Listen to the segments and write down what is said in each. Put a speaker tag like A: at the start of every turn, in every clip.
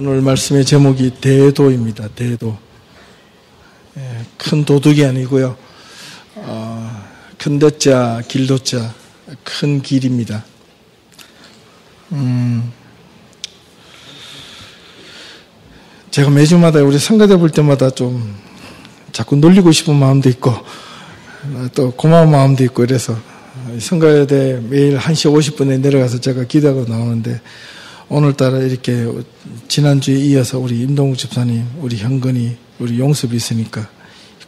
A: 오늘 말씀의 제목이 대도입니다. 대도. 큰 도둑이 아니고요. 큰 도자, 길도자, 큰 길입니다. 제가 매주마다 우리 성가대 볼 때마다 좀 자꾸 놀리고 싶은 마음도 있고 또 고마운 마음도 있고 이래서 성가대 매일 1시 50분에 내려가서 제가 기도하고 나오는데 오늘따라 이렇게 지난주에 이어서 우리 임동욱 집사님, 우리 현근이, 우리 용섭이 있으니까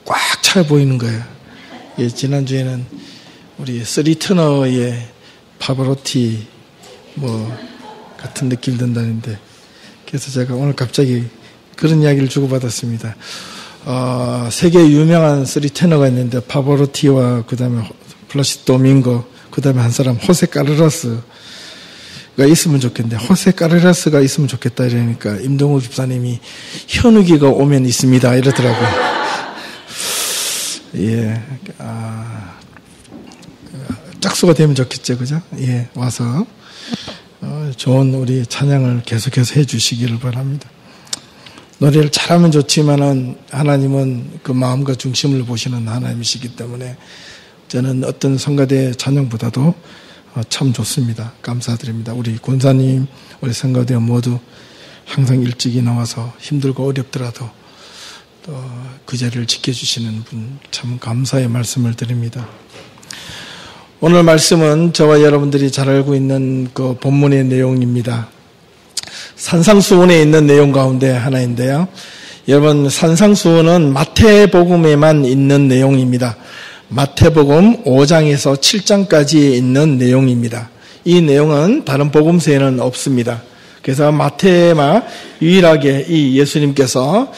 A: 꽉 차 보이는 거예요. 예, 지난주에는 우리 3터너의 파바로티 같은 느낌 든다는데 그래서 제가 오늘 갑자기 그런 이야기를 주고받았습니다. 세계 유명한 3테너가 있는데 파바로티와 그 다음에 플라시도 도밍고 그 다음에 한 사람 호세 카르라스가 있으면 좋겠는데 호세 카르라스가 있으면 좋겠다 이러니까 임동욱 집사님이 현욱이가 오면 있습니다 이러더라고요. 예, 짝수가 되면 좋겠죠, 그죠? 예, 와서 좋은 우리 찬양을 계속해서 해주시기를 바랍니다. 노래를 잘하면 좋지만은 하나님은 그 마음과 중심을 보시는 하나님이시기 때문에 저는 어떤 성가대 찬양보다도 참 좋습니다. 감사드립니다. 우리 권사님, 우리 성가대 모두 항상 일찍이 나와서 힘들고 어렵더라도 또 그 자리를 지켜주시는 분 참 감사의 말씀을 드립니다. 오늘 말씀은 저와 여러분들이 잘 알고 있는 그 본문의 내용입니다. 산상수훈에 있는 내용 가운데 하나인데요. 여러분 산상수훈은 마태복음에만 있는 내용입니다. 마태복음 5장에서 7장까지 있는 내용입니다. 이 내용은 다른 복음서에는 없습니다. 그래서 마태만 유일하게 이 예수님께서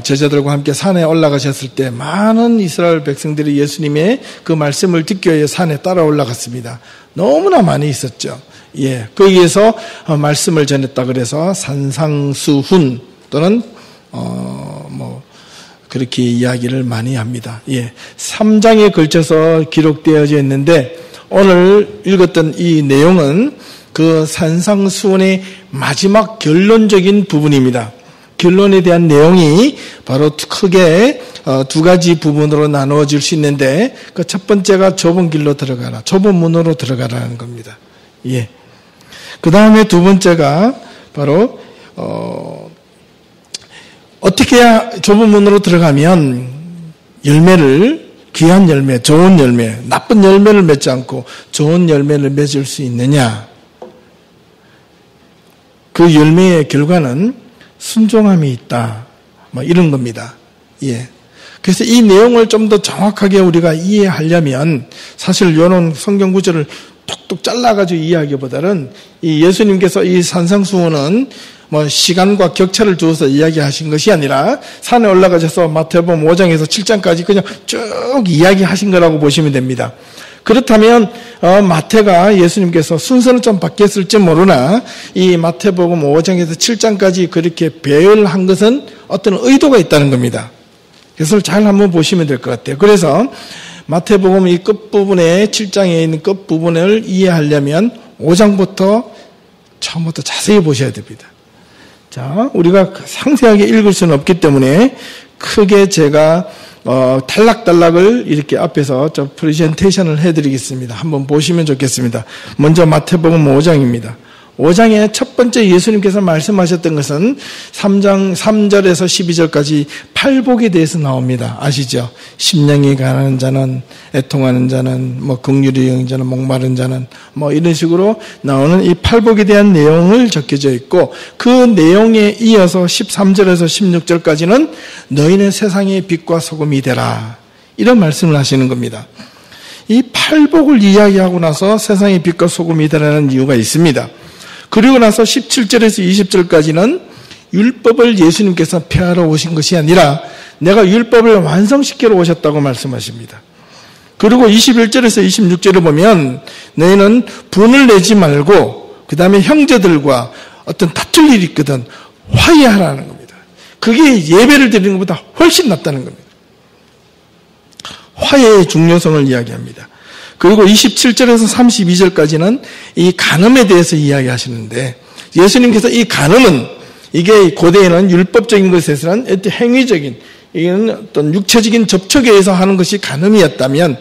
A: 제자들과 함께 산에 올라가셨을 때 많은 이스라엘 백성들이 예수님의 그 말씀을 듣기 위해 산에 따라 올라갔습니다. 너무나 많이 있었죠. 예, 거기에서 말씀을 전했다 그래서 산상수훈 또는 그렇게 이야기를 많이 합니다. 예, 3장에 걸쳐서 기록되어져 있는데 오늘 읽었던 이 내용은 그 산상수훈의 마지막 결론적인 부분입니다. 결론에 대한 내용이 바로 크게 두 가지 부분으로 나누어질 수 있는데 그 첫 번째가 좁은 길로 들어가라, 좁은 문으로 들어가라는 겁니다. 예. 그 다음에 두 번째가 바로 어떻게 해야 좁은 문으로 들어가면 열매를 귀한 열매, 좋은 열매, 나쁜 열매를 맺지 않고 좋은 열매를 맺을 수 있느냐? 그 열매의 결과는 순종함이 있다. 이런 겁니다. 예. 그래서 이 내용을 좀 더 정확하게 우리가 이해하려면 사실 이런 성경 구절을 톡톡 잘라가지고 이해하기보다는 이 예수님께서 이 산상수훈은 시간과 격차를 두어서 이야기하신 것이 아니라 산에 올라가셔서 마태복음 5장에서 7장까지 그냥 쭉 이야기하신 거라고 보시면 됩니다. 그렇다면 마태가 예수님께서 순서는 좀 바뀌었을지 모르나 이 마태복음 5장에서 7장까지 그렇게 배열한 것은 어떤 의도가 있다는 겁니다. 그래서 잘 한번 보시면 될 것 같아요. 그래서 마태복음 이 끝부분에 7장에 있는 끝부분을 이해하려면 5장부터 처음부터 자세히 보셔야 됩니다. 자, 우리가 상세하게 읽을 수는 없기 때문에 크게 제가 단락단락을 이렇게 앞에서 저 프레젠테이션을 해드리겠습니다. 한번 보시면 좋겠습니다. 먼저 마태복음 5장입니다. 5장의 첫 번째 예수님께서 말씀하셨던 것은 3절에서 12절까지 팔복에 대해서 나옵니다. 아시죠? 심령이 가난한 자는, 애통하는 자는, 긍휼이 여긴 자는, 목마른 자는, 이런 식으로 나오는 이 팔복에 대한 내용을 적혀져 있고 그 내용에 이어서 13절에서 16절까지는 너희는 세상의 빛과 소금이 되라. 이런 말씀을 하시는 겁니다. 이 팔복을 이야기하고 나서 세상의 빛과 소금이 되라는 이유가 있습니다. 그리고 나서 17절에서 20절까지는 율법을 예수님께서 폐하러 오신 것이 아니라 내가 율법을 완성시키러 오셨다고 말씀하십니다. 그리고 21절에서 26절을 보면 너희는 분을 내지 말고 그 다음에 형제들과 어떤 다툴 일이 있거든 화해하라는 겁니다. 그게 예배를 드리는 것보다 훨씬 낫다는 겁니다. 화해의 중요성을 이야기합니다. 그리고 27절에서 32절까지는 이 간음에 대해서 이야기하시는데 예수님께서 이 간음은 이게 고대에는 율법적인 것에서는 어떤 행위적인, 이건 어떤 육체적인 접촉에 의해서 하는 것이 간음이었다면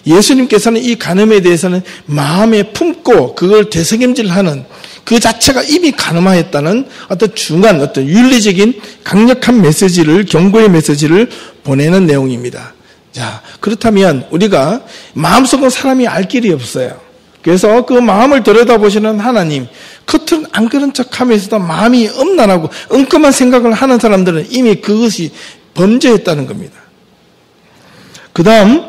A: 예수님께서는 이 간음에 대해서는 마음에 품고 그걸 되새김질하는 그 자체가 이미 간음하였다는 어떤 중간, 어떤 윤리적인 강력한 메시지를, 경고의 메시지를 보내는 내용입니다. 자, 그렇다면 우리가 마음속은 사람이 알 길이 없어요. 그래서 그 마음을 들여다보시는 하나님, 겉은 안 그런 척 하면서도 마음이 음란하고 엉끔한 생각을 하는 사람들은 이미 그것이 범죄했다는 겁니다. 그 다음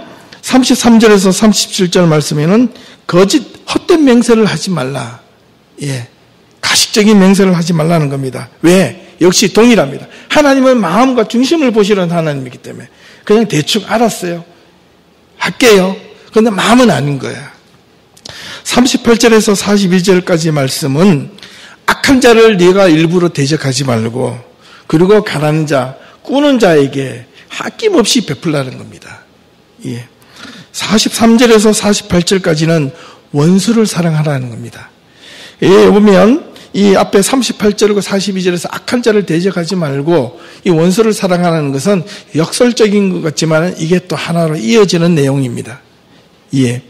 A: 33절에서 37절 말씀에는 거짓 헛된 맹세를 하지 말라. 예, 가식적인 맹세를 하지 말라는 겁니다. 왜? 역시 동일합니다. 하나님은 마음과 중심을 보시는 하나님이기 때문에 그냥 대충 알았어요. 할게요. 그런데 마음은 아닌 거야. 38절에서 42절까지 말씀은 악한 자를 네가 일부러 대적하지 말고 그리고 가난한 자, 꾸는 자에게 아낌없이 베풀라는 겁니다. 예. 43절에서 48절까지는 원수를 사랑하라는 겁니다. 예, 보면 이 앞에 38절과 42절에서 악한 자를 대적하지 말고 이 원수를 사랑하라는 것은 역설적인 것 같지만 이게 또 하나로 이어지는 내용입니다. 예.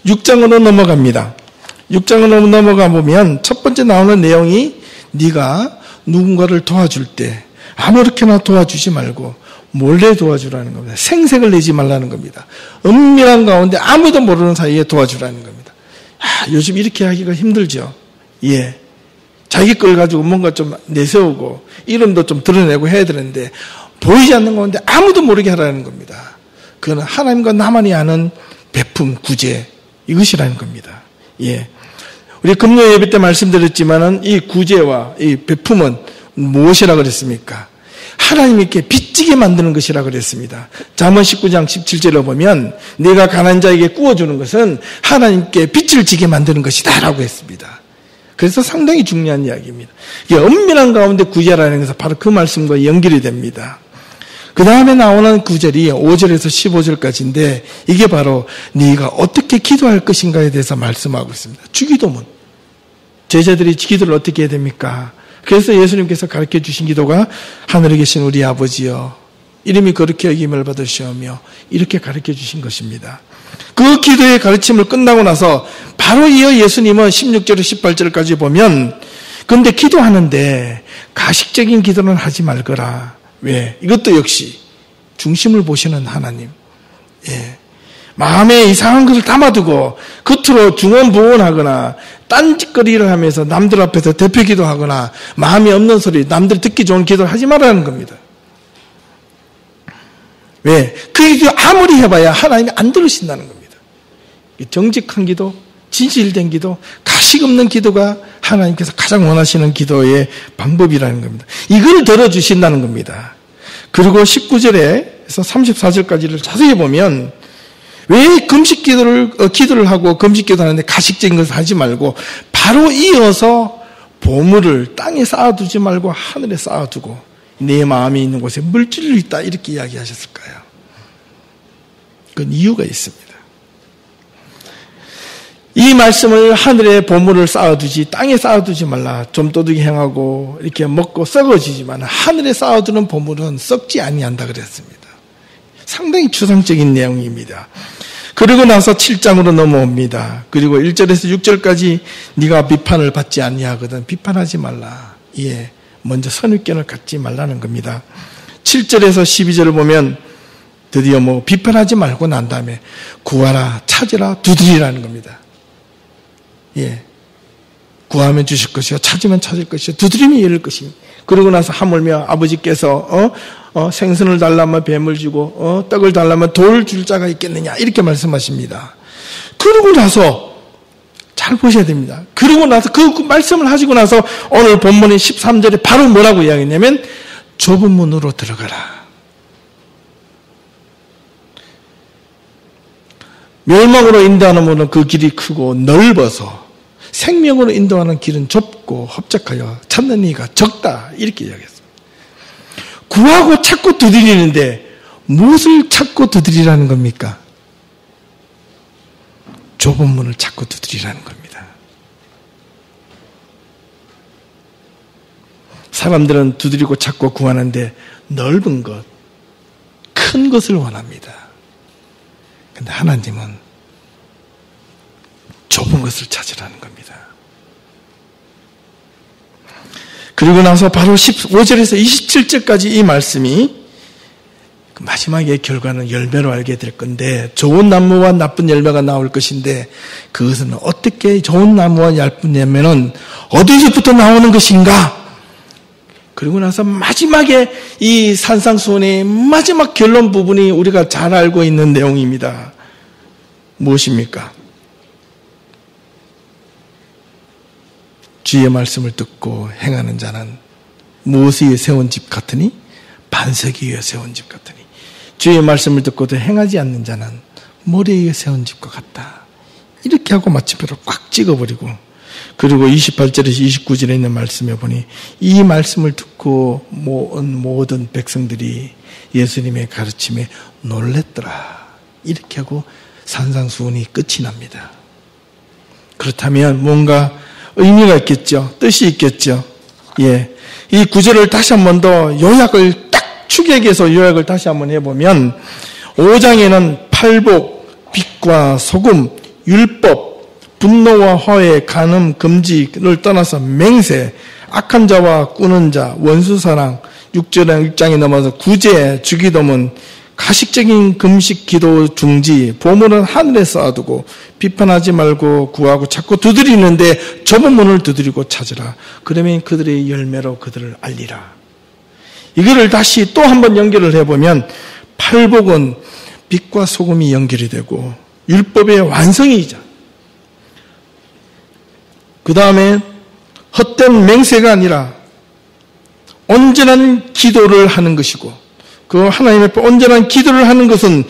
A: 6장으로 넘어갑니다. 6장으로 넘어가 보면 첫 번째 나오는 내용이 네가 누군가를 도와줄 때 아무렇게나 도와주지 말고 몰래 도와주라는 겁니다. 생색을 내지 말라는 겁니다. 은밀한 가운데 아무도 모르는 사이에 도와주라는 겁니다. 요즘 이렇게 하기가 힘들죠. 예. 자기 걸 가지고 뭔가 좀 내세우고 이름도 좀 드러내고 해야 되는데 보이지 않는 가운데 아무도 모르게 하라는 겁니다. 그건 하나님과 나만이 아는 베품, 구제 이것이라는 겁니다. 예. 우리 금요 예배 때 말씀드렸지만은 이 구제와 이 베품은 무엇이라 그랬습니까? 하나님께 빚지게 만드는 것이라 그랬습니다. 잠언 19장 17절에 보면 내가 가난한 자에게 구워주는 것은 하나님께 빚을 지게 만드는 것이다 라고 했습니다. 그래서 상당히 중요한 이야기입니다. 이게 엄밀한 가운데 구제라는 것은 바로 그 말씀과 연결이 됩니다. 그 다음에 나오는 구절이 5절에서 15절까지인데 이게 바로 네가 어떻게 기도할 것인가에 대해서 말씀하고 있습니다. 주기도문. 제자들이 기도를 어떻게 해야 됩니까? 그래서 예수님께서 가르쳐 주신 기도가 하늘에 계신 우리 아버지여 이름이 거룩히 여김을 받으시오며 이렇게 가르쳐 주신 것입니다. 그 기도의 가르침을 끝나고 나서 바로 이어 예수님은 16절에서 18절까지 보면 그런데 기도하는데 가식적인 기도는 하지 말거라. 왜? 이것도 역시 중심을 보시는 하나님. 예. 마음에 이상한 것을 담아두고 겉으로 중언부언하거나 딴짓거리를 하면서 남들 앞에서 대표 기도하거나 마음이 없는 소리, 남들 듣기 좋은 기도를 하지 말라는 겁니다. 왜? 그 기도 아무리 해봐야 하나님이 안 들으신다는 겁니다. 정직한 기도, 진실된 기도, 가식 없는 기도가 하나님께서 가장 원하시는 기도의 방법이라는 겁니다. 이걸 들어주신다는 겁니다. 그리고 19절에서 34절까지를 자세히 보면 왜 금식 기도를 하고 금식 기도하는데 가식적인 것을 하지 말고 바로 이어서 보물을 땅에 쌓아두지 말고 하늘에 쌓아두고 내 마음이 있는 곳에 물질이 있다 이렇게 이야기하셨을까요? 그건 이유가 있습니다. 이 말씀을 하늘에 보물을 쌓아두지 땅에 쌓아두지 말라. 좀 도둑이 행하고 이렇게 먹고 썩어지지만 하늘에 쌓아두는 보물은 썩지 아니한다 그랬습니다. 상당히 추상적인 내용입니다. 그리고 나서 7장으로 넘어옵니다. 그리고 1절에서 6절까지 네가 비판을 받지 아니하거든 비판하지 말라. 예, 먼저 선입견을 갖지 말라는 겁니다. 7절에서 12절을 보면 드디어 비판하지 말고 난 다음에 구하라, 찾으라, 두드리라는 겁니다. 예, 구하면 주실 것이요, 찾으면 찾을 것이요, 두드리면 열릴 것이니. 그러고 나서 하물며 아버지께서 생선을 달라면 뱀을 주고 떡을 달라면 돌을 줄 자가 있겠느냐 이렇게 말씀하십니다. 그러고 나서 잘 보셔야 됩니다. 그러고 나서 그 말씀을 하시고 나서 오늘 본문의 13절에 바로 뭐라고 이야기했냐면 좁은 문으로 들어가라. 멸망으로 인도하는 문은 그 길이 크고 넓어서 생명으로 인도하는 길은 좁고 흡족하여 찾는 이가 적다 이렇게 이야기했습니다. 구하고 찾고 두드리는데 무엇을 찾고 두드리라는 겁니까? 좁은 문을 찾고 두드리라는 겁니다. 사람들은 두드리고 찾고 구하는데 넓은 것, 큰 것을 원합니다. 근데 하나님은 좁은 것을 찾으라는 겁니다. 그리고 나서 바로 15절에서 27절까지 이 말씀이 마지막에 결과는 열매로 알게 될 건데, 좋은 나무와 나쁜 열매가 나올 것인데, 그것은 어떻게 좋은 나무와 나쁜 열매는 어디서부터 나오는 것인가? 그리고 나서 마지막에 이 산상수훈의 마지막 결론 부분이 우리가 잘 알고 있는 내용입니다. 무엇입니까? 주의 말씀을 듣고 행하는 자는 무엇에 의해 세운 집 같으니? 반석에 의해 세운 집 같으니. 주의 말씀을 듣고도 행하지 않는 자는 모래에 의해 세운 집과 같다. 이렇게 하고 마침표를 꽉 찍어버리고, 그리고 28절에서 29절에 있는 말씀에 보니 이 말씀을 듣고 모든 백성들이 예수님의 가르침에 놀랬더라. 이렇게 하고 산상수훈이 끝이 납니다. 그렇다면 뭔가 의미가 있겠죠. 뜻이 있겠죠. 예. 이 구절을 다시 한 번 더 요약을 축약해서 요약을 다시 한번 해보면, 5장에는 팔복, 빛과 소금, 율법, 분노와 화해, 간음, 금지를 떠나서 맹세, 악한 자와 꾸는 자, 원수사랑, 6장에 넘어서 구제, 주기도문, 가식적인 금식, 기도, 중지, 보물은 하늘에 쌓아두고 비판하지 말고 구하고 찾고 두드리는데 좁은 문을 두드리고 찾으라. 그러면 그들의 열매로 그들을 알리라. 이거를 다시 또 한번 연결을 해보면, 팔복은 빛과 소금이 연결이 되고 율법의 완성이자, 그 다음에 헛된 맹세가 아니라 온전한 기도를 하는 것이고, 그 하나님 앞에 온전한 기도를 하는 것은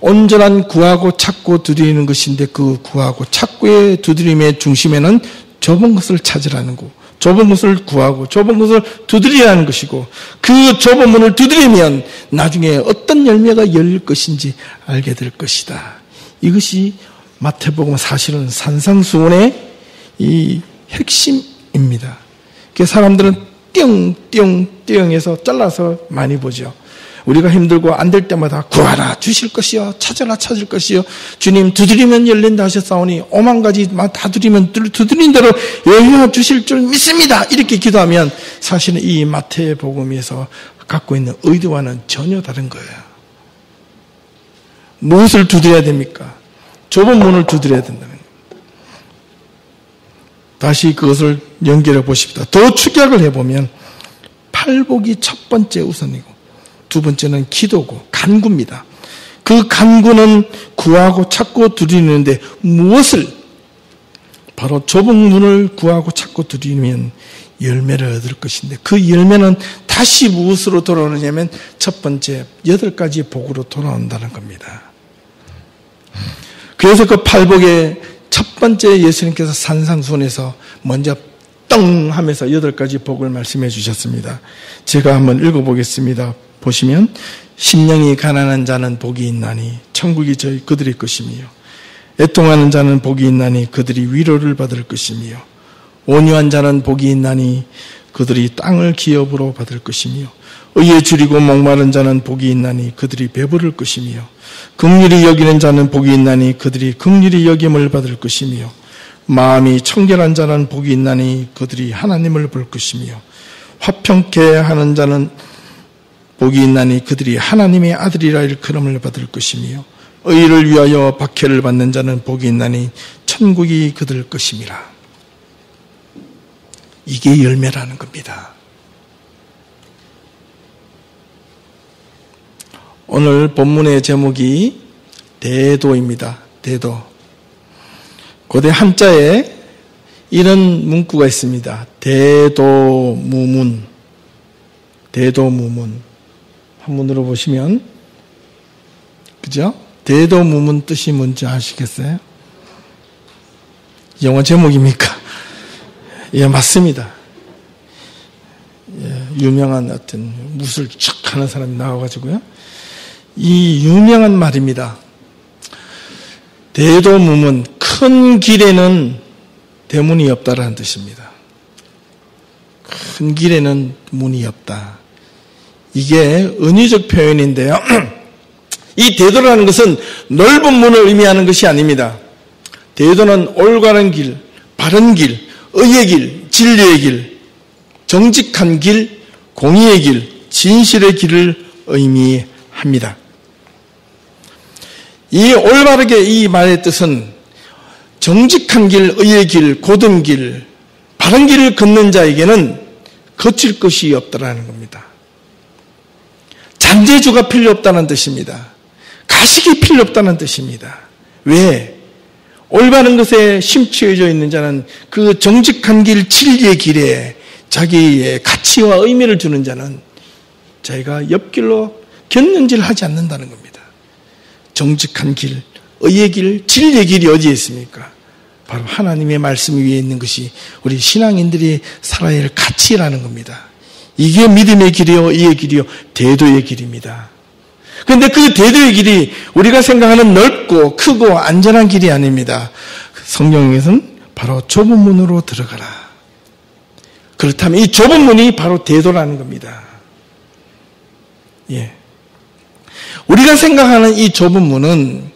A: 온전한 구하고 찾고 두드리는 것인데, 그 구하고 찾고의 두드림의 중심에는 좁은 것을 찾으라는 거, 좁은 것을 구하고 좁은 것을 두드리라는 것이고, 그 좁은 문을 두드리면 나중에 어떤 열매가 열릴 것인지 알게 될 것이다. 이것이 마태복음 사실은 산상수훈의 이 핵심입니다. 사람들은 띵띵띵해서 잘라서 많이 보죠. 우리가 힘들고 안 될 때마다 구하라 주실 것이요, 찾아라 찾을 것이요, 주님 두드리면 열린다 하셨사오니 5만 가지 다 두드린 대로 열려 주실 줄 믿습니다. 이렇게 기도하면 사실은 이 마태복음에서 갖고 있는 의도와는 전혀 다른 거예요. 무엇을 두드려야 됩니까? 좁은 문을 두드려야 된다는 거예요. 다시 그것을 연결해 보십시다. 더 축약을 해보면 팔복이 첫 번째 우선이고, 두 번째는 기도고 간구입니다. 그 간구는 구하고 찾고 두드리는데 무엇을? 바로 좁은 문을 구하고 찾고 두드리면 열매를 얻을 것인데, 그 열매는 다시 무엇으로 돌아오느냐면 첫 번째 8가지 복으로 돌아온다는 겁니다. 그래서 그 팔복의 첫 번째 예수님께서 산상수훈에서 먼저 떵 하면서 8가지 복을 말씀해 주셨습니다. 제가 한번 읽어보겠습니다. 보시면, 심령이 가난한 자는 복이 있나니 천국이 그들의 것이며, 애통하는 자는 복이 있나니 그들이 위로를 받을 것이며, 온유한 자는 복이 있나니 그들이 땅을 기업으로 받을 것이며, 의에 줄이고 목마른 자는 복이 있나니 그들이 배부를 것이며, 긍휼히 여기는 자는 복이 있나니 그들이 긍휼히 여김을 받을 것이며, 마음이 청결한 자는 복이 있나니 그들이 하나님을 볼 것이며, 화평케 하는 자는 복이 있나니 그들이 하나님의 아들이라 일컬음을 받을 것이며, 의를 위하여 박해를 받는 자는 복이 있나니 천국이 그들 것임이라. 이게 열매라는 겁니다. 오늘 본문의 제목이 대도입니다. 대도. 고대 한자에 이런 문구가 있습니다. 대도무문. 대도무문. 한문으로 보시면, 그죠? 대도무문 뜻이 뭔지 아시겠어요? 영어 제목입니까? 예, 맞습니다. 예, 유명한 어떤 무술 척 하는 사람이 나와가지고요. 이 유명한 말입니다. 대도무문, 큰 길에는 대문이 없다라는 뜻입니다. 큰 길에는 문이 없다. 이게 은유적 표현인데요. 이 대도라는 것은 넓은 문을 의미하는 것이 아닙니다. 대도는 올바른 길, 바른 길, 의의 길, 진리의 길, 정직한 길, 공의의 길, 진실의 길을 의미합니다. 이 올바르게 이 말의 뜻은 정직한 길, 의의 길, 고든 길, 바른 길을 걷는 자에게는 거칠 것이 없다라는 겁니다. 잔재주가 필요 없다는 뜻입니다. 가식이 필요 없다는 뜻입니다. 왜? 올바른 것에 심취해져 있는 자는 그 정직한 길, 진리의 길에 자기의 가치와 의미를 주는 자는 자기가 옆길로 곁눈질 하지 않는다는 겁니다. 정직한 길, 의의 길, 진리의 길이 어디에 있습니까? 바로 하나님의 말씀 위에 있는 것이 우리 신앙인들이 살아야 할 가치라는 겁니다. 이게 믿음의 길이요, 의의 길이요, 대도의 길입니다. 그런데 그 대도의 길이 우리가 생각하는 넓고 크고 안전한 길이 아닙니다. 성경에서는 바로 좁은 문으로 들어가라. 그렇다면 이 좁은 문이 바로 대도라는 겁니다. 예. 우리가 생각하는 이 좁은 문은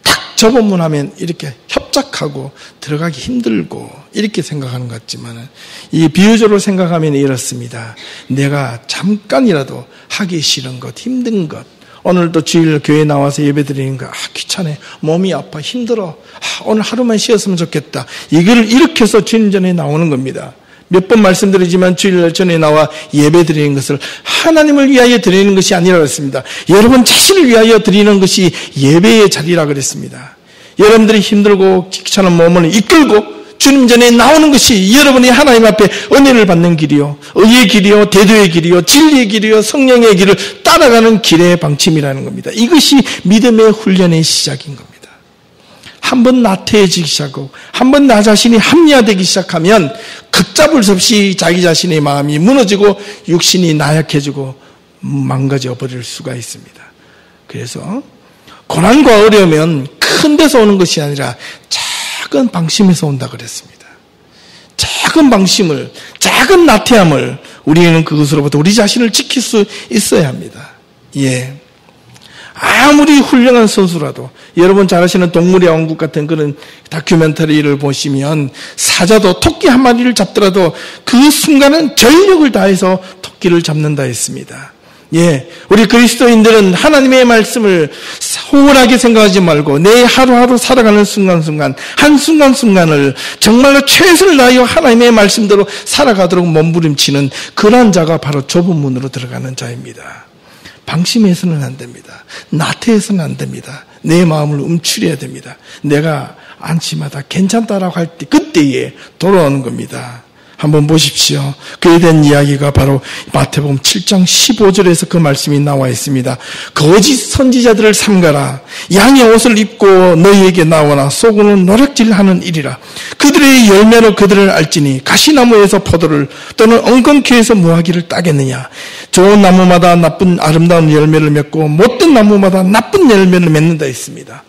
A: 딱 좁은 문 하면 이렇게 협착하고 들어가기 힘들고 이렇게 생각하는 것 같지만 이 비유적으로 생각하면 이렇습니다. 내가 잠깐이라도 하기 싫은 것, 힘든 것, 오늘도 주일 교회 나와서 예배 드리는 거, 귀찮아, 몸이 아파, 힘들어, 오늘 하루만 쉬었으면 좋겠다. 이걸 이렇게 해서 주님 전에 나오는 겁니다. 몇 번 말씀드리지만 주일 전에 나와 예배 드리는 것을 하나님을 위하여 드리는 것이 아니라 그랬습니다. 여러분 자신을 위하여 드리는 것이 예배의 자리라 그랬습니다. 여러분들이 힘들고 귀찮은 몸을 이끌고 주님 전에 나오는 것이 여러분이 하나님 앞에 은혜를 받는 길이요, 의의 길이요, 대도의 길이요, 진리의 길이요, 성령의 길을 따라가는 길의 방침이라는 겁니다. 이것이 믿음의 훈련의 시작인 겁니다. 한번 나태해지기 시작하고 한번 나 자신이 합리화되기 시작하면 걷잡을 수 없이 자기 자신의 마음이 무너지고 육신이 나약해지고 망가져 버릴 수가 있습니다. 그래서 고난과 어려우면 큰 데서 오는 것이 아니라 작은 방심에서 온다 그랬습니다. 작은 방심을, 작은 나태함을 우리는 그것으로부터 우리 자신을 지킬 수 있어야 합니다. 예. 아무리 훌륭한 선수라도 여러분 잘 아시는 동물의 왕국 같은 그런 다큐멘터리를 보시면 사자도 토끼 한 마리를 잡더라도 그 순간은 전력을 다해서 토끼를 잡는다 했습니다. 예, 우리 그리스도인들은 하나님의 말씀을 소홀하게 생각하지 말고 내 하루하루 살아가는 순간순간 한순간순간을 정말로 최선을 다하여 하나님의 말씀대로 살아가도록 몸부림치는 그런 자가 바로 좁은 문으로 들어가는 자입니다. 방심해서는 안 됩니다. 나태해서는 안 됩니다. 내 마음을 움츠려야 됩니다. 내가 안심하다 괜찮다라고 할 때 그때에 돌아오는 겁니다. 한번 보십시오. 그에 대한 이야기가 바로 마태복음 7장 15절에서 그 말씀이 나와 있습니다. 거짓 선지자들을 삼가라. 양의 옷을 입고 너희에게 나오나 속으로는 노략질하는 일이라. 그들의 열매로 그들을 알지니 가시나무에서 포도를 또는 엉겅퀴에서 무화과를 따겠느냐. 좋은 나무마다 나쁜 아름다운 열매를 맺고 못된 나무마다 나쁜 열매를 맺는다 했습니다.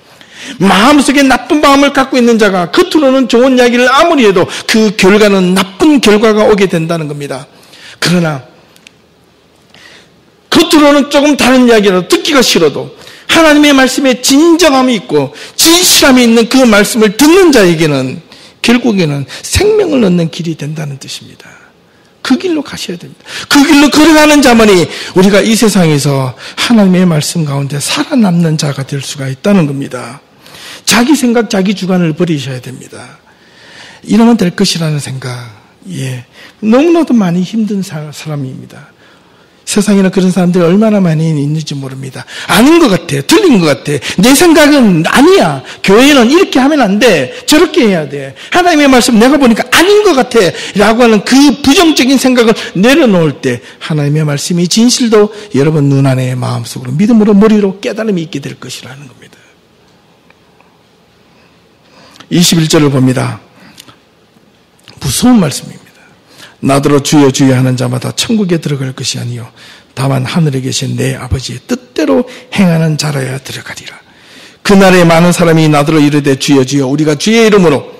A: 마음속에 나쁜 마음을 갖고 있는 자가 겉으로는 좋은 이야기를 아무리 해도 그 결과는 나쁜 결과가 오게 된다는 겁니다. 그러나 겉으로는 조금 다른 이야기라도 듣기가 싫어도 하나님의 말씀에 진정함이 있고 진실함이 있는 그 말씀을 듣는 자에게는 결국에는 생명을 얻는 길이 된다는 뜻입니다. 그 길로 가셔야 됩니다. 그 길로 걸어가는 자만이 우리가 이 세상에서 하나님의 말씀 가운데 살아남는 자가 될 수가 있다는 겁니다. 자기 생각, 자기 주관을 버리셔야 됩니다. 이러면 될 것이라는 생각. 예. 너무나도 많이 힘든 사람입니다. 세상에는 그런 사람들이 얼마나 많이 있는지 모릅니다. 아닌 것 같아. 틀린 것 같아. 내 생각은 아니야. 교회는 이렇게 하면 안 돼. 저렇게 해야 돼. 하나님의 말씀 내가 보니까 아닌 것 같아. 라고 하는 그 부정적인 생각을 내려놓을 때 하나님의 말씀이 진실도 여러분 눈 안에 마음속으로 믿음으로 머리로 깨달음이 있게 될 것이라는 겁니다. 21절을 봅니다. 무서운 말씀입니다. 나더러 주여 주여 하는 자마다 천국에 들어갈 것이 아니요 다만 하늘에 계신 내 아버지의 뜻대로 행하는 자라야 들어가리라. 그날에 많은 사람이 나더러 이르되 주여 주여 우리가 주의 이름으로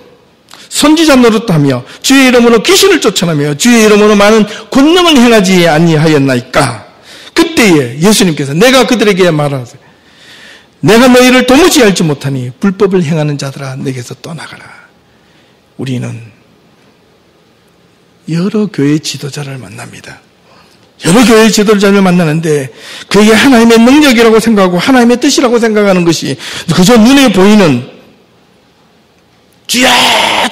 A: 선지자 노릇하며 주의 이름으로 귀신을 쫓아내며 주의 이름으로 많은 권능을 행하지 아니하였나이까. 그때에 예수님께서 내가 그들에게 말하세요. 내가 너희를 도무지 알지 못하니 불법을 행하는 자들아 내게서 떠나가라. 우리는 여러 교회 지도자를 만납니다. 여러 교회 지도자를 만나는데 그게 하나님의 능력이라고 생각하고 하나님의 뜻이라고 생각하는 것이 그저 눈에 보이는 주야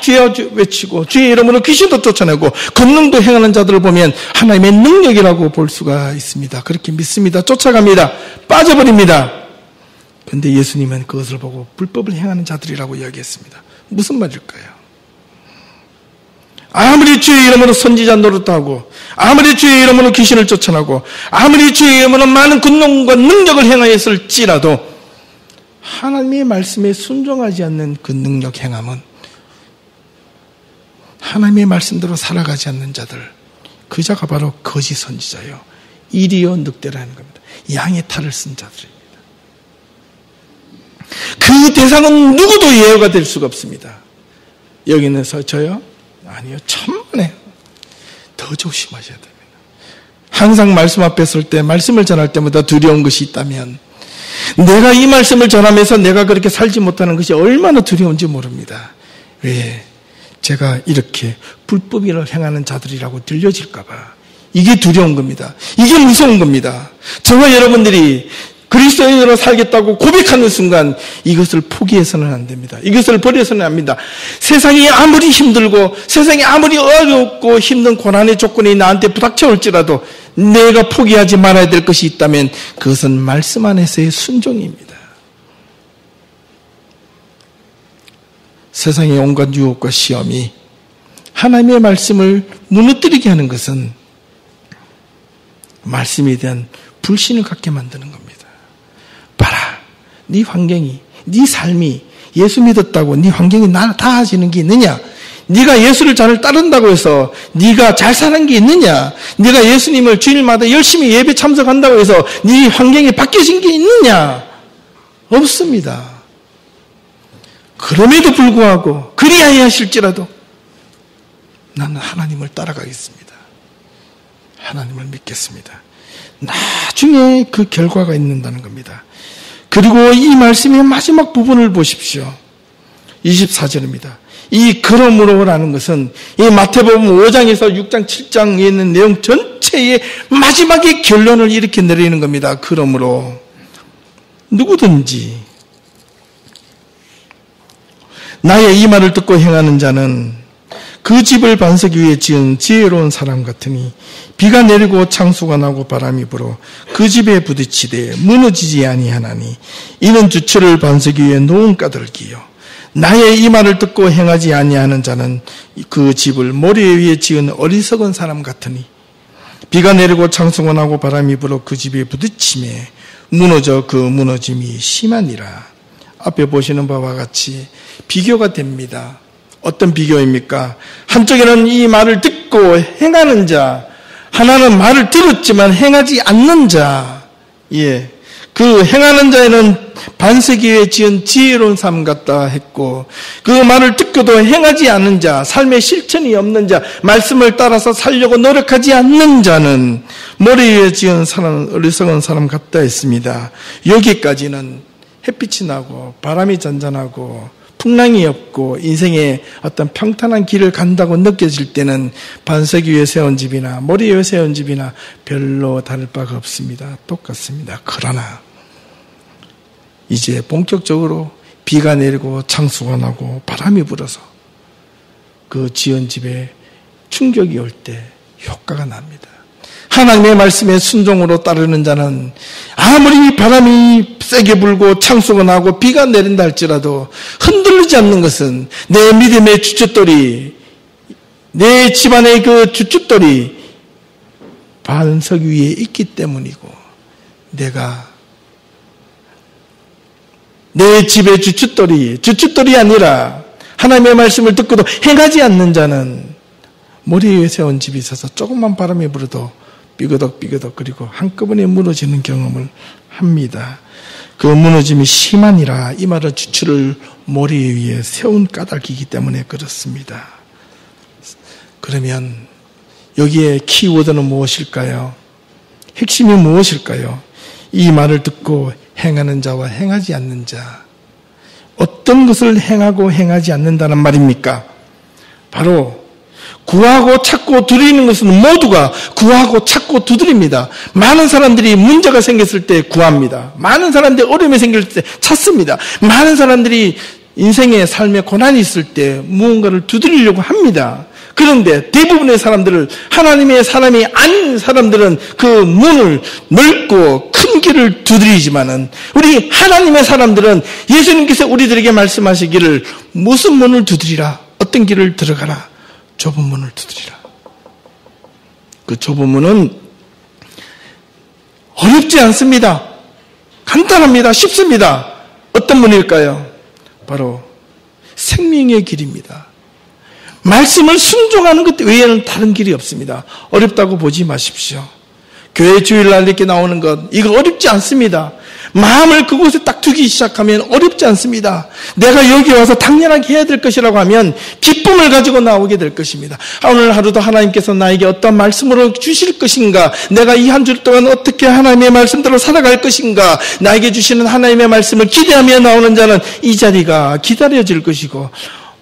A: 주여 외치고 주의 이름으로 귀신도 쫓아내고 권능도 행하는 자들을 보면 하나님의 능력이라고 볼 수가 있습니다. 그렇게 믿습니다. 쫓아갑니다. 빠져버립니다. 그런데 예수님은 그것을 보고 불법을 행하는 자들이라고 이야기했습니다. 무슨 말일까요? 아무리 주의 이름으로 선지자 노릇도 하고 아무리 주의 이름으로 귀신을 쫓아내고 아무리 주의 이름으로 많은 권능과 능력을 행하였을지라도 하나님의 말씀에 순종하지 않는 그 능력 행함은 하나님의 말씀대로 살아가지 않는 자들, 그 자가 바로 거짓 선지자요 이리요 늑대라는 겁니다. 양의 탈을 쓴 자들입니다. 그 대상은 누구도 예외가 될 수가 없습니다. 여기는서 저요? 아니요. 천만에 더 조심하셔야 됩니다. 항상 말씀 앞에 설 때 말씀을 전할 때마다 두려운 것이 있다면 내가 이 말씀을 전하면서 내가 그렇게 살지 못하는 것이 얼마나 두려운지 모릅니다. 왜? 제가 이렇게 불법을 행하는 자들이라고 들려질까 봐. 이게 두려운 겁니다. 이게 무서운 겁니다. 저와 여러분들이 그리스도인으로 살겠다고 고백하는 순간 이것을 포기해서는 안 됩니다. 이것을 버려서는 안 됩니다. 세상이 아무리 힘들고 세상이 아무리 어렵고 힘든 고난의 조건이 나한테 부닥쳐올지라도 내가 포기하지 말아야 될 것이 있다면 그것은 말씀 안에서의 순종입니다. 세상의 온갖 유혹과 시험이 하나님의 말씀을 무너뜨리게 하는 것은 말씀에 대한 불신을 갖게 만드는 겁니다. 봐라, 네 환경이, 네 삶이 예수 믿었다고 네 환경이 나아지는 게 있느냐? 네가 예수를 잘 따른다고 해서 네가 잘 사는 게 있느냐? 네가 예수님을 주일마다 열심히 예배 참석한다고 해서 네 환경이 바뀌어진 게 있느냐? 없습니다. 그럼에도 불구하고 그리하여 하실지라도 나는 하나님을 따라가겠습니다. 하나님을 믿겠습니다. 나중에 그 결과가 있는다는 겁니다. 그리고 이 말씀의 마지막 부분을 보십시오. 24절입니다. 이 그러므로라는 것은 이 마태복음 5장에서 6장, 7장에 있는 내용 전체의 마지막의 결론을 이렇게 내리는 겁니다. 그러므로 누구든지 나의 이 말을 듣고 행하는 자는 그 집을 반석 위에 지은 지혜로운 사람 같으니 비가 내리고 창수가 나고 바람이 불어 그 집에 부딪히되 무너지지 아니하나니 이는 주철을 반석 위에 놓은 까닭이요 나의 이 말을 듣고 행하지 아니하는 자는 그 집을 모래 위에 지은 어리석은 사람 같으니 비가 내리고 창수가 나고 바람이 불어 그 집에 부딪히매 무너져 그 무너짐이 심하니라. 앞에 보시는 바와 같이 비교가 됩니다. 어떤 비교입니까? 한쪽에는 이 말을 듣고 행하는 자, 하나는 말을 들었지만 행하지 않는 자. 예. 그 행하는 자에는 반석 위에 지은 지혜로운 삶 같다 했고, 그 말을 듣고도 행하지 않는 자, 삶의 실천이 없는 자, 말씀을 따라서 살려고 노력하지 않는 자는 모래 위에 지은 사람, 어리석은 사람 같다 했습니다. 여기까지는 햇빛이 나고 바람이 잔잔하고 풍랑이 없고 인생의 어떤 평탄한 길을 간다고 느껴질 때는 반석 위에 세운 집이나 모래 위에 세운 집이나 별로 다를 바가 없습니다. 똑같습니다. 그러나 이제 본격적으로 비가 내리고 창수가 나고 바람이 불어서 그 지은 집에 충격이 올 때 효과가 납니다. 하나님의 말씀에 순종으로 따르는 자는 아무리 바람이 세게 불고 창수가 나고 비가 내린다 할지라도 흔들리지 않는 것은 내 믿음의 주춧돌이, 내 집안의 그 주춧돌이 반석 위에 있기 때문이고, 내가 내 집의 주춧돌이 아니라 하나님의 말씀을 듣고도 행하지 않는 자는 모래 위에 세운 집이 있어서 조금만 바람이 불어도 삐그덕 그리고 한꺼번에 무너지는 경험을 합니다. 그 무너짐이 심하니라 이 말은 주추를 모래 위에 세운 까닭이기 때문에 그렇습니다. 그러면 여기에 키워드는 무엇일까요? 핵심이 무엇일까요? 이 말을 듣고 행하는 자와 행하지 않는 자, 어떤 것을 행하고 행하지 않는다는 말입니까? 바로 구하고 찾고 두드리는 것은 모두가 구하고 찾고 두드립니다. 많은 사람들이 문제가 생겼을 때 구합니다. 많은 사람들이 어려움이 생길 때 찾습니다. 많은 사람들이 인생의 삶에 고난이 있을 때 무언가를 두드리려고 합니다. 그런데 대부분의 사람들을, 하나님의 사람이 아닌 사람들은 그 문을 넓고 큰 길을 두드리지만은 우리 하나님의 사람들은 예수님께서 우리들에게 말씀하시기를 무슨 문을 두드리라, 어떤 길을 들어가라, 좁은 문을 두드리라. 그 좁은 문은 어렵지 않습니다. 간단합니다. 쉽습니다. 어떤 문일까요? 바로 생명의 길입니다. 말씀을 순종하는 것 외에는 다른 길이 없습니다. 어렵다고 보지 마십시오. 교회 주일날 이렇게 나오는 것, 이거 어렵지 않습니다. 마음을 그곳에 딱 두기 시작하면 어렵지 않습니다. 내가 여기 와서 당연하게 해야 될 것이라고 하면 기쁨을 가지고 나오게 될 것입니다. 오늘 하루도 하나님께서 나에게 어떤 말씀으로 주실 것인가, 내가 이 한 주 동안 어떻게 하나님의 말씀대로 살아갈 것인가, 나에게 주시는 하나님의 말씀을 기대하며 나오는 자는 이 자리가 기다려질 것이고,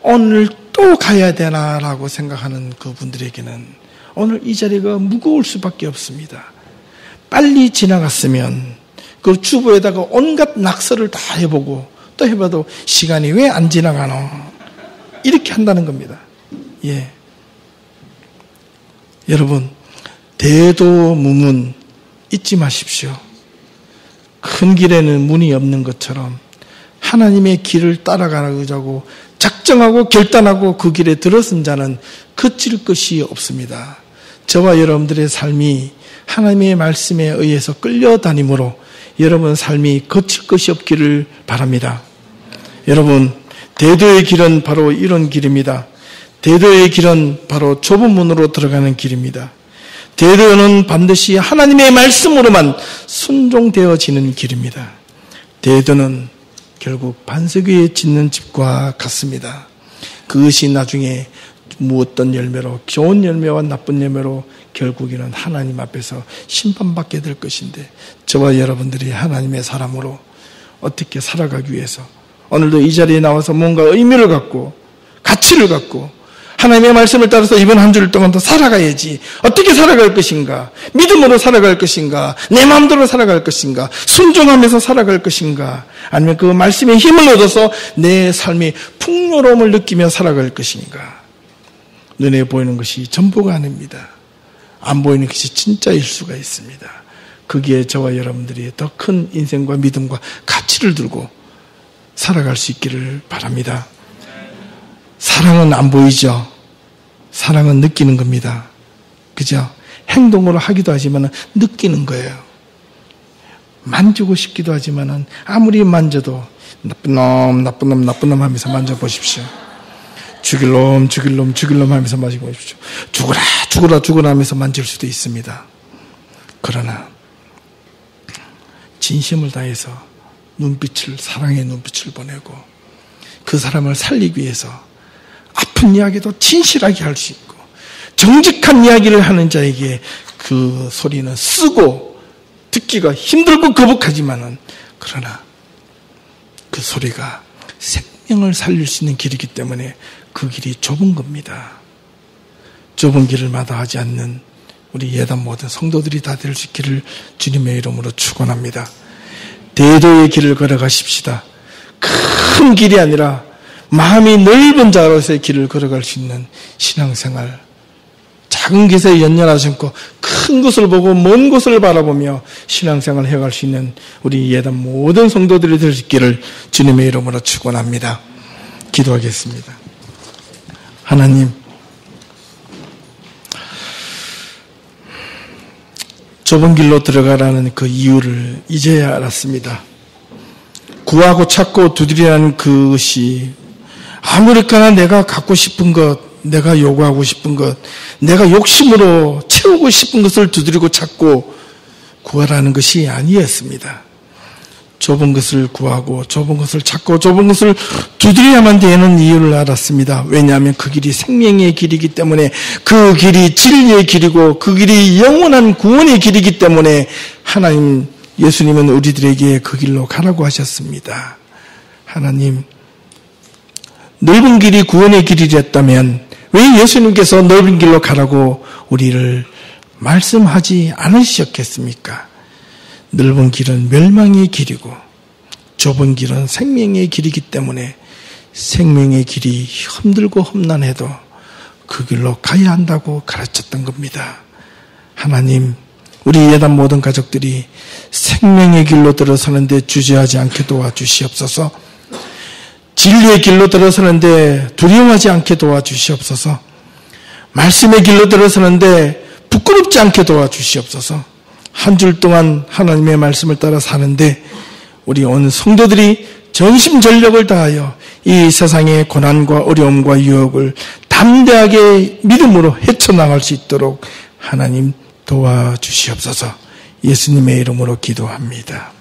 A: 오늘 또 가야 되나라고 생각하는 그분들에게는 오늘 이 자리가 무거울 수밖에 없습니다. 빨리 지나갔으면 그 주부에다가 온갖 낙서를 다 해보고 또 해봐도 시간이 왜 안 지나가노? 이렇게 한다는 겁니다. 예. 여러분, 대도무문 잊지 마십시오. 큰 길에는 문이 없는 것처럼 하나님의 길을 따라가자고 작정하고 결단하고 그 길에 들어선 자는 그칠 것이 없습니다. 저와 여러분들의 삶이 하나님의 말씀에 의해서 끌려다니므로 여러분 삶이 거칠 것이 없기를 바랍니다. 여러분, 대도의 길은 바로 이런 길입니다. 대도의 길은 바로 좁은 문으로 들어가는 길입니다. 대도는 반드시 하나님의 말씀으로만 순종되어지는 길입니다. 대도는 결국 반석 위에 짓는 집과 같습니다. 그것이 나중에 무엇던 열매로, 좋은 열매와 나쁜 열매로 결국에는 하나님 앞에서 심판받게 될 것인데, 저와 여러분들이 하나님의 사람으로 어떻게 살아가기 위해서 오늘도 이 자리에 나와서 뭔가 의미를 갖고 가치를 갖고 하나님의 말씀을 따라서 이번 한 주일 동안 더 살아가야지. 어떻게 살아갈 것인가? 믿음으로 살아갈 것인가? 내 마음대로 살아갈 것인가? 순종하면서 살아갈 것인가? 아니면 그 말씀의 힘을 얻어서 내 삶의 풍요로움을 느끼며 살아갈 것인가? 눈에 보이는 것이 전부가 아닙니다. 안 보이는 것이 진짜일 수가 있습니다. 거기에 저와 여러분들이 더 큰 인생과 믿음과 가치를 두고 살아갈 수 있기를 바랍니다. 사랑은 안 보이죠. 사랑은 느끼는 겁니다. 그죠? 행동으로 하기도 하지만 느끼는 거예요. 만지고 싶기도 하지만 아무리 만져도 나쁜 놈 하면서 만져보십시오. 죽일 놈 하면서 만져보십시오. 죽어라 하면서 만질 수도 있습니다. 그러나 진심을 다해서 사랑의 눈빛을 보내고 그 사람을 살리기 위해서 아픈 이야기도 진실하게 할 수 있고 정직한 이야기를 하는 자에게 그 소리는 쓰고 듣기가 힘들고 거북하지만은 그러나 그 소리가 생명을 살릴 수 있는 길이기 때문에 그 길이 좁은 겁니다. 좁은 길을 마다하지 않는 우리 예단 모든 성도들이 다 될 수 있기를 주님의 이름으로 축원합니다. 대도의 길을 걸어가십시다. 큰 길이 아니라 마음이 넓은 자로서의 길을 걸어갈 수 있는 신앙생활, 작은 것에 연연하지 않고 큰 것을 보고 먼 곳을 바라보며 신앙생활을 해갈 수 있는 우리 예단 모든 성도들이 될 수 있기를 주님의 이름으로 축원합니다. 기도하겠습니다. 하나님, 좁은 길로 들어가라는 그 이유를 이제야 알았습니다. 구하고 찾고 두드리라는 그것이 아무렇게나 내가 갖고 싶은 것, 내가 요구하고 싶은 것, 내가 욕심으로 채워 채우고 싶은 것을 두드리고 찾고 구하라는 것이 아니었습니다. 좁은 것을 구하고 좁은 것을 찾고 좁은 것을 두드려야만 되는 이유를 알았습니다. 왜냐하면 그 길이 생명의 길이기 때문에, 그 길이 진리의 길이고 그 길이 영원한 구원의 길이기 때문에 하나님, 예수님은 우리들에게 그 길로 가라고 하셨습니다. 하나님, 넓은 길이 구원의 길이랬다면 왜 예수님께서 넓은 길로 가라고 우리를 말씀하지 않으셨겠습니까? 넓은 길은 멸망의 길이고 좁은 길은 생명의 길이기 때문에 생명의 길이 힘들고 험난해도 그 길로 가야 한다고 가르쳤던 겁니다. 하나님, 우리 예단 모든 가족들이 생명의 길로 들어서는데 주저하지 않게 도와주시옵소서. 진리의 길로 들어서는데 두려워하지 않게 도와주시옵소서. 말씀의 길로 들어서는데 부끄럽지 않게 도와주시옵소서. 한 줄 동안 하나님의 말씀을 따라 사는데 우리 온 성도들이 전심전력을 다하여 이 세상의 고난과 어려움과 유혹을 담대하게 믿음으로 헤쳐나갈 수 있도록 하나님 도와주시옵소서. 예수님의 이름으로 기도합니다.